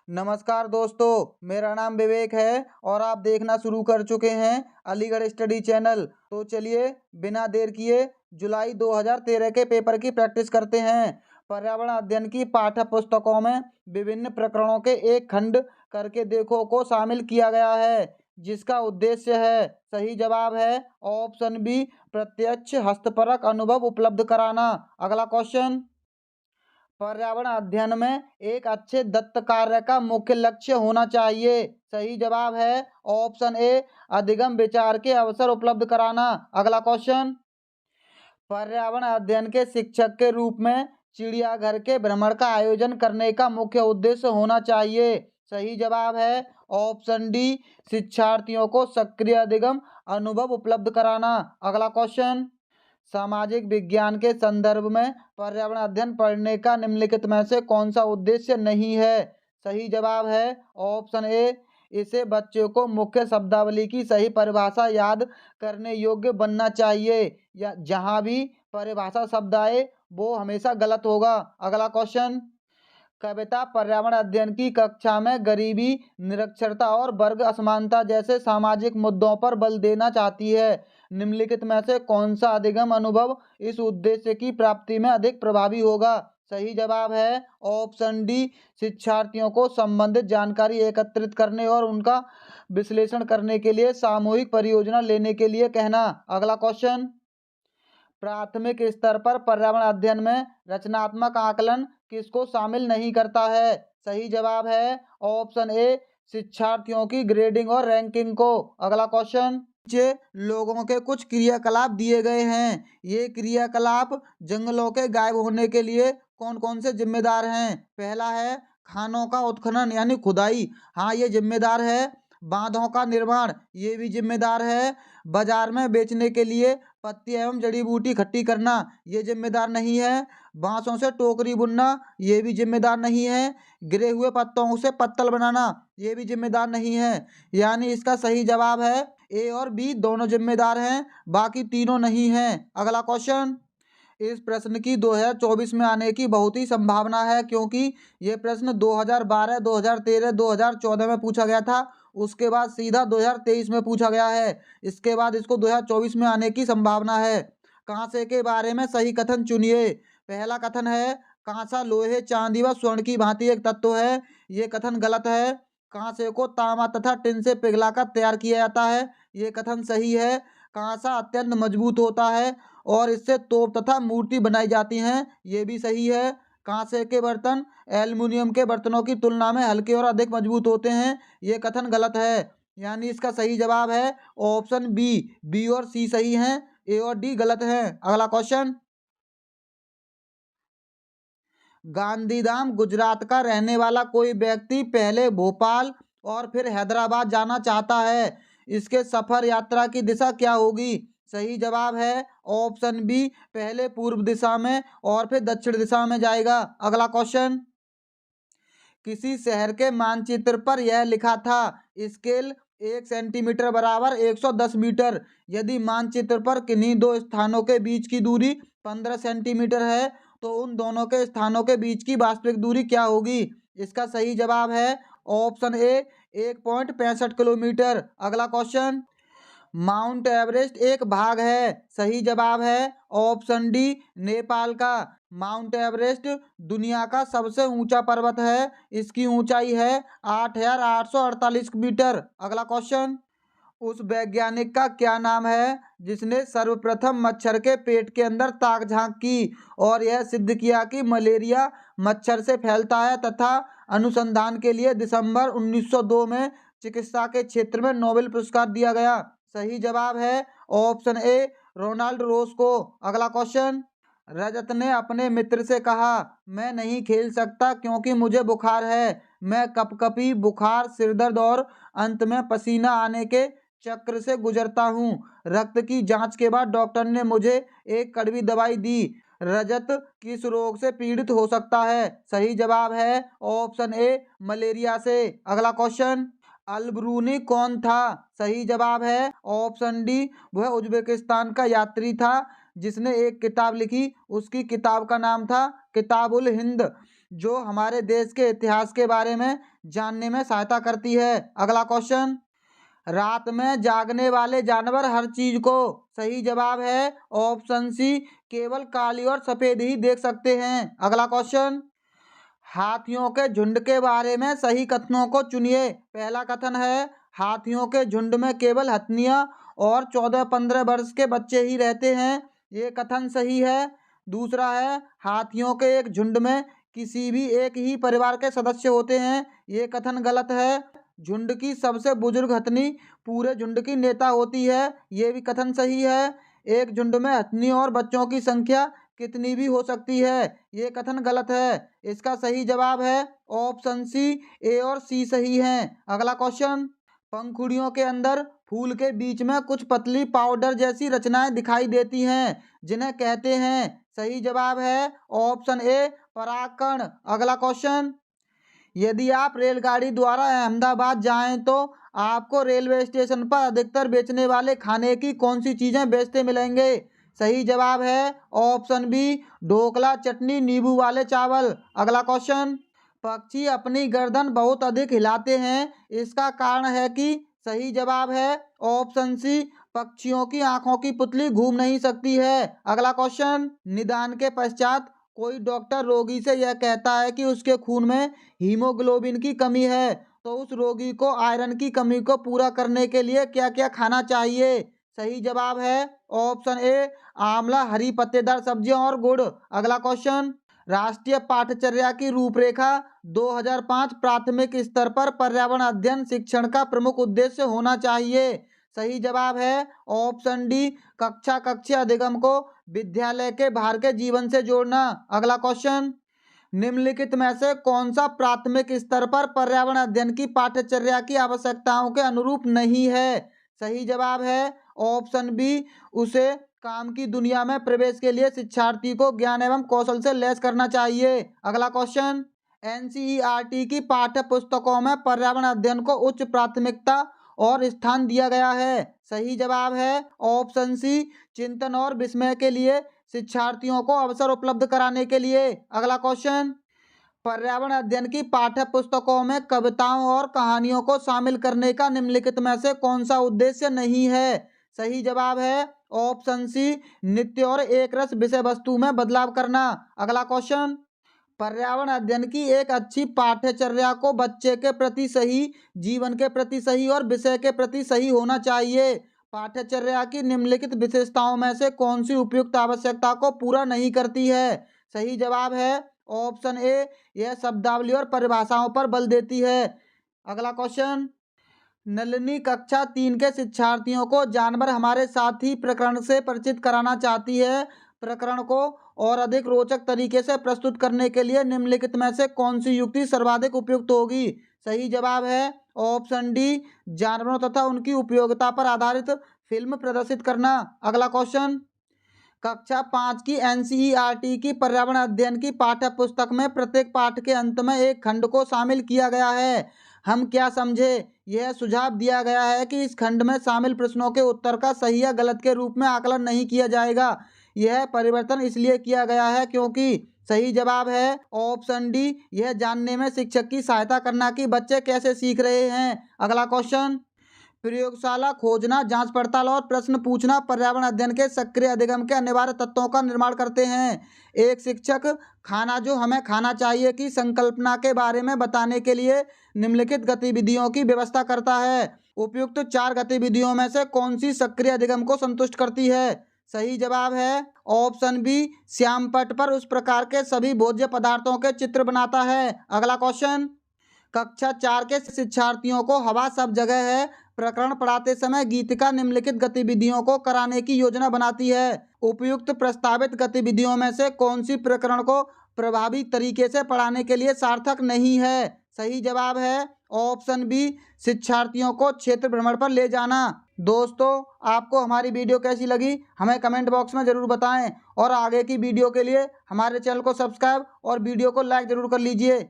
नमस्कार दोस्तों, मेरा नाम विवेक है और आप देखना शुरू कर चुके हैं अलीगढ़ स्टडी चैनल। तो चलिए बिना देर किए जुलाई 2013 के पेपर की प्रैक्टिस करते हैं। पर्यावरण अध्ययन की पाठ्य पुस्तकों में विभिन्न प्रकरणों के एक खंड करके देखो को शामिल किया गया है, जिसका उद्देश्य है, सही जवाब है ऑप्शन बी, प्रत्यक्ष हस्तपरक अनुभव उपलब्ध कराना। अगला क्वेश्चन, पर्यावरण अध्ययन में एक अच्छे दत्त कार्य का मुख्य लक्ष्य होना चाहिए। सही जवाब है ऑप्शन ए, अधिगम विचार के अवसर उपलब्ध कराना। अगला क्वेश्चन, पर्यावरण अध्ययन के शिक्षक के रूप में चिड़ियाघर के भ्रमण का आयोजन करने का मुख्य उद्देश्य होना चाहिए। सही जवाब है ऑप्शन डी, शिक्षार्थियों को सक्रिय अधिगम अनुभव उपलब्ध कराना। अगला क्वेश्चन, सामाजिक विज्ञान के संदर्भ में पर्यावरण अध्ययन पढ़ने का निम्नलिखित में से कौन सा उद्देश्य नहीं है। सही जवाब है ऑप्शन ए, इसे बच्चों को मुख्य शब्दावली की सही परिभाषा याद करने योग्य बनना चाहिए, या जहां भी परिभाषा शब्द आए वो हमेशा गलत होगा। अगला क्वेश्चन, कविता पर्यावरण अध्ययन की कक्षा में गरीबी, निरक्षरता और वर्ग असमानता जैसे सामाजिक मुद्दों पर बल देना चाहती है। निम्नलिखित में से कौन सा अधिगम अनुभव इस उद्देश्य की प्राप्ति में अधिक प्रभावी होगा। सही जवाब है ऑप्शन डी, शिक्षार्थियों को संबंधित जानकारी एकत्रित करने और उनका विश्लेषण करने के लिए सामूहिक परियोजना लेने के लिए कहना। अगला क्वेश्चन, प्राथमिक स्तर पर पर्यावरण अध्ययन में रचनात्मक आकलन किसको शामिल नहीं करता है। सही जवाब है ऑप्शन ए, शिक्षार्थियों की ग्रेडिंग और रैंकिंग को। अगला क्वेश्चन, नीचे लोगों के कुछ क्रियाकलाप दिए गए हैं, ये क्रियाकलाप जंगलों के गायब होने के लिए कौन कौन से जिम्मेदार हैं। पहला है खानों का उत्खनन यानी खुदाई, हाँ ये जिम्मेदार है। बांधों का निर्माण, ये भी जिम्मेदार है। बाजार में बेचने के लिए पत्ती एवं जड़ी बूटी इकट्ठी करना, ये जिम्मेदार नहीं है। बांसों से टोकरी बुनना, ये भी जिम्मेदार नहीं है। गिरे हुए पत्तों से पत्तल बनाना, ये भी जिम्मेदार नहीं है। यानी इसका सही जवाब है ए और बी दोनों जिम्मेदार हैं, बाकी तीनों नहीं हैं। अगला क्वेश्चन, इस प्रश्न की 2024 में आने की बहुत ही संभावना है, क्योंकि ये प्रश्न 2012, 2013, 2014 में पूछा गया था, उसके बाद सीधा 2023 में पूछा गया है। इसके बाद इसको 2024 में आने की संभावना है। कांसे के बारे में सही कथन चुनिए। पहला कथन है, कांसा लोहे, चांदी व स्वर्ण की भांति एक तत्व है, ये कथन गलत है। कांसे को तांबा तथा टिन से पिघलाकर तैयार किया जाता है, ये कथन सही है। कांसा अत्यंत मजबूत होता है और इससे तोप तथा मूर्ति बनाई जाती हैं, ये भी सही है। कांसे के बर्तन एल्युमिनियम के बर्तनों की तुलना में हल्के और अधिक मजबूत होते हैं, ये कथन गलत है। यानी इसका सही जवाब है ऑप्शन बी, बी और सी सही हैं, ए और डी गलत हैं। अगला क्वेश्चन, गांधीधाम गुजरात का रहने वाला कोई व्यक्ति पहले भोपाल और फिर हैदराबाद जाना चाहता है, इसके सफर यात्रा की दिशा क्या होगी। सही जवाब है ऑप्शन बी, पहले पूर्व दिशा में और फिर दक्षिण दिशा में जाएगा। अगला क्वेश्चन, किसी शहर के मानचित्र पर यह लिखा था, स्केल 1 सेंटीमीटर बराबर 110 मीटर। यदि मानचित्र पर किन्हीं दो स्थानों के बीच की दूरी 15 सेंटीमीटर है, तो उन दोनों के स्थानों के बीच की वास्तविक दूरी क्या होगी। इसका सही जवाब है ऑप्शन ए, 1.65 किलोमीटर। अगला क्वेश्चन, माउंट एवरेस्ट एक भाग है, सही जवाब है ऑप्शन डी, नेपाल का। माउंट एवरेस्ट दुनिया का सबसे ऊंचा पर्वत है, इसकी ऊंचाई है 8,848 मीटर। अगला क्वेश्चन, उस वैज्ञानिक का क्या नाम है जिसने सर्वप्रथम मच्छर के पेट के अंदर ताक झांक की और यह सिद्ध किया कि मलेरिया मच्छर से फैलता है, तथा अनुसंधान के लिए दिसंबर 1902 में चिकित्सा के क्षेत्र में नोबेल पुरस्कार दिया गया। सही जवाब है ऑप्शन ए, रोनाल्ड रोस को। अगला क्वेश्चन, रजत ने अपने मित्र से कहा, मैं नहीं खेल सकता क्योंकि मुझे बुखार है, मैं कपकपी, बुखार, सिरदर्द और अंत में पसीना आने के चक्र से गुजरता हूँ। रक्त की जांच के बाद डॉक्टर ने मुझे एक कड़वी दवाई दी। रजत किस रोग से पीड़ित हो सकता है। सही जवाब है ऑप्शन ए, मलेरिया से। अगला क्वेश्चन, अलब्रूनी कौन था। सही जवाब है ऑप्शन डी, वह उज्बेकिस्तान का यात्री था जिसने एक किताब लिखी, उसकी किताब का नाम था किताबुल हिंद। जो हमारे देश के इतिहास के बारे में जानने में सहायता करती है। अगला क्वेश्चन, रात में जागने वाले जानवर हर चीज को। सही जवाब है ऑप्शन सी, केवल काली और सफेद ही देख सकते हैं। अगला क्वेश्चन, हाथियों के झुंड के बारे में सही कथनों को चुनिए। पहला कथन है, हाथियों के झुंड में केवल हथनियां और 14-15 वर्ष के बच्चे ही रहते हैं। ये कथन सही है। दूसरा है, हाथियों के एक झुंड में किसी भी एक ही परिवार के सदस्य होते हैं। ये कथन गलत है। झुंड की सबसे बुजुर्ग हथनी पूरे झुंड की नेता होती है। ये भी कथन सही है। एक झुंड में हथनी और बच्चों की संख्या कितनी भी हो सकती है। ये कथन गलत है। इसका सही जवाब है ऑप्शन सी, ए और सी सही है। अगला क्वेश्चन, पंखुड़ियों के अंदर फूल के बीच में कुछ पतली पाउडर जैसी रचनाएं दिखाई देती हैं, जिन्हें कहते हैं। सही जवाब है ऑप्शन ए, परागकण। अगला क्वेश्चन, यदि आप रेलगाड़ी द्वारा अहमदाबाद जाएं तो आपको रेलवे स्टेशन पर अधिकतर बेचने वाले खाने की कौन सी चीजें बेचते मिलेंगे। सही जवाब है ऑप्शन बी, ढोकला, चटनी, नींबू वाले चावल। अगला क्वेश्चन, पक्षी अपनी गर्दन बहुत अधिक हिलाते हैं, इसका कारण है कि। सही जवाब है ऑप्शन सी, पक्षियों की आंखों की पुतली घूम नहीं सकती है। अगला क्वेश्चन, निदान के पश्चात कोई डॉक्टर रोगी से यह कहता है कि उसके खून में हीमोग्लोबिन की कमी है, तो उस रोगी को आयरन की कमी को पूरा करने के लिए क्या क्या खाना चाहिए। सही जवाब है ऑप्शन ए, आंवला, हरी पत्तेदार सब्जियां और गुड़। अगला क्वेश्चन, राष्ट्रीय पाठचर्या की रूपरेखा 2005 प्राथमिक स्तर पर पर्यावरण अध्ययन शिक्षण का प्रमुख उद्देश्य होना चाहिए। सही जवाब है ऑप्शन डी, कक्षा कक्षीय अधिगम को विद्यालय के बाहर के जीवन से जोड़ना। अगला क्वेश्चन, निम्नलिखित में से कौन सा प्राथमिक स्तर पर पर्यावरण अध्ययन की पाठ्यचर्या की आवश्यकताओं के अनुरूप नहीं है। सही जवाब है ऑप्शन बी, उसे काम की दुनिया में प्रवेश के लिए शिक्षार्थी को ज्ञान एवं कौशल से लैस करना चाहिए। अगला क्वेश्चन, एनसीईआरटी की पाठ्य पुस्तकों में पर्यावरण अध्ययन को उच्च प्राथमिकता और स्थान दिया गया है। सही जवाब है ऑप्शन सी, चिंतन और विस्मय के लिए शिक्षार्थियों को अवसर उपलब्ध कराने के लिए। अगला क्वेश्चन, पर्यावरण अध्ययन की पाठ्य पुस्तकों में कविताओं और कहानियों को शामिल करने का निम्नलिखित में से कौन सा उद्देश्य नहीं है। सही जवाब है ऑप्शन सी, नित्य और एक रस विषय वस्तु में बदलाव करना। अगला क्वेश्चन, पर्यावरण अध्ययन की एक अच्छी पाठ्यचर्या को बच्चे के प्रति सही, जीवन के प्रति सही और विषय के प्रति सही होना चाहिए। पाठ्यचर्या की निम्नलिखित विशेषताओं में से कौन सी उपयुक्त आवश्यकता को पूरा नहीं करती है। सही जवाब है ऑप्शन ए, यह शब्दावली और परिभाषाओं पर बल देती है। अगला क्वेश्चन, नलिनी कक्षा 3 के शिक्षार्थियों को जानवर हमारे साथी प्रकरण से परिचित कराना चाहती है। प्रकरण को और अधिक रोचक तरीके से प्रस्तुत करने के लिए निम्नलिखित में से कौन सी युक्ति सर्वाधिक उपयुक्त होगी। सही जवाब है ऑप्शन डी, जानवरों तथा उनकी उपयोगिता पर आधारित फिल्म प्रदर्शित करना। अगला क्वेश्चन, कक्षा 5 की एनसीईआरटी की पर्यावरण अध्ययन की पाठ्य पुस्तक में प्रत्येक पाठ के अंत में एक खंड को शामिल किया गया है। हम क्या समझे। यह सुझाव दिया गया है कि इस खंड में शामिल प्रश्नों के उत्तर का सही या गलत के रूप में आकलन नहीं किया जाएगा। यह परिवर्तन इसलिए किया गया है क्योंकि। सही जवाब है ऑप्शन डी, यह जानने में शिक्षक की सहायता करना कि बच्चे कैसे सीख रहे हैं। अगला क्वेश्चन, प्रयोगशाला खोजना, जांच पड़ताल और प्रश्न पूछना पर्यावरण अध्ययन के सक्रिय अधिगम के अनिवार्य तत्वों का निर्माण करते हैं। एक शिक्षक खाना जो हमें खाना चाहिए की संकल्पना के बारे में बताने के लिए निम्नलिखित गतिविधियों की व्यवस्था करता है। उपयुक्त 4 गतिविधियों में से कौन सी सक्रिय अधिगम को संतुष्ट करती है। सही जवाब है ऑप्शन बी, श्यामपट्ट पर उस प्रकार के सभी भोज्य पदार्थों के चित्र बनाता है। अगला क्वेश्चन, कक्षा 4 के शिक्षार्थियों को हवा सब जगह है प्रकरण पढ़ाते समय गीतिका निम्नलिखित गतिविधियों को कराने की योजना बनाती है। उपयुक्त प्रस्तावित गतिविधियों में से कौन सी प्रकरण को प्रभावी तरीके से पढ़ाने के लिए सार्थक नहीं है। सही जवाब है ऑप्शन बी, शिक्षार्थियों को क्षेत्र भ्रमण पर ले जाना। दोस्तों, आपको हमारी वीडियो कैसी लगी हमें कमेंट बॉक्स में ज़रूर बताएं और आगे की वीडियो के लिए हमारे चैनल को सब्सक्राइब और वीडियो को लाइक ज़रूर कर लीजिए।